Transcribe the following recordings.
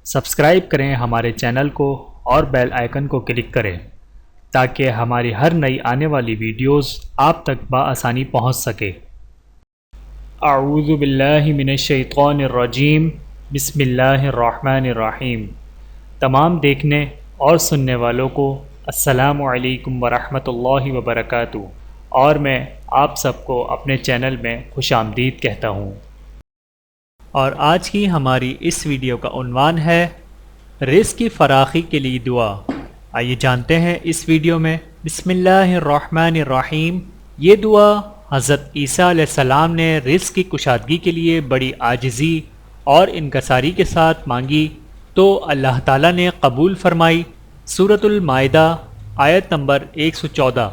Subscribe کریں ہمارے channel کو اور بیل آئیکن کو کلک کریں تاکہ ہماری ہر نئی آنے والی ویڈیوز آپ تک بآسانی پہنچ سکے۔ اعوذ باللہ من الشیطان الرجیم، بسم اللہ الرحمن الرحیم۔ تمام دیکھنے اور سننے والوں کو السلام علیکم ورحمۃ اللہ وبرکاتہ، اور میں آپ سب کو اپنے چینل میں خوش آمدید کہتا ہوں۔ اور آج کی ہماری اس ویڈیو کا عنوان ہے رزق کی فراخی کے لیے دعا۔ آئیے جانتے ہیں اس ویڈیو میں۔ بسم اللہ الرحمن الرحیم۔ یہ دعا حضرت عیسیٰ علیہ السلام نے رزق کی کشادگی کے لیے بڑی عاجزی اور انکساری کے ساتھ مانگی تو اللہ تعالیٰ نے قبول فرمائی۔ سورۃ المائدہ آیت نمبر 114۔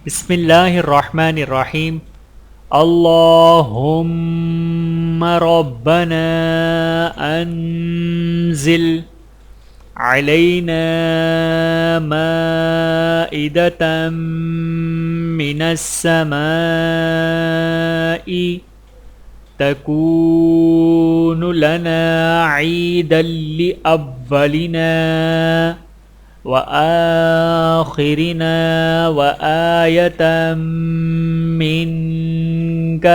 بسم اللہ الرحمن الرحیم۔ اللہم ربنا انزل علینا مائدۃ من السماء تکون لنا عیدا لأولنا وآخرنا وآیۃ منک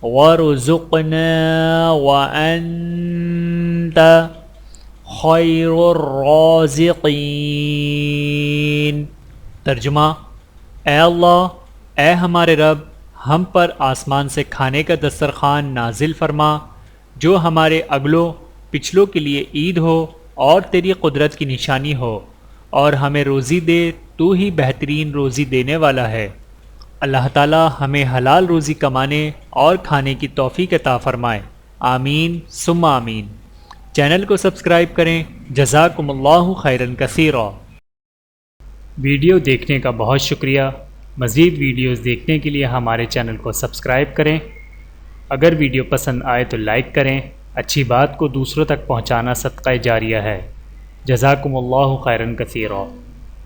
وارزقنا وانت خیر الرازقین۔ ترجمہ: اے اللہ، اے ہمارے رب، ہم پر آسمان سے کھانے کا دسترخوان نازل فرما جو ہمارے اگلوں پچھلوں کے لیے عید ہو اور تیری قدرت کی نشانی ہو، اور ہمیں روزی دے، تو ہی بہترین روزی دینے والا ہے۔ اللہ تعالی ہمیں حلال روزی کمانے اور کھانے کی توفیق عطا فرمائے، آمین ثم آمین۔ چینل کو سبسکرائب کریں۔ جزاکم اللہ خیرا کثیرا۔ ویڈیو دیکھنے کا بہت شکریہ۔ مزید ویڈیوز دیکھنے کے لیے ہمارے چینل کو سبسکرائب کریں۔ اگر ویڈیو پسند آئے تو لائک کریں۔ اچھی بات کو دوسروں تک پہنچانا صدقہ جاریہ ہے۔ جزاکم اللہ خیرا کثیرا۔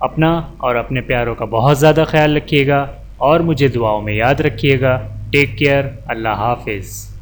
اپنا اور اپنے پیاروں کا بہت زیادہ خیال رکھیے گا اور مجھے دعاؤں میں یاد رکھیے گا۔ Take care. اللہ حافظ۔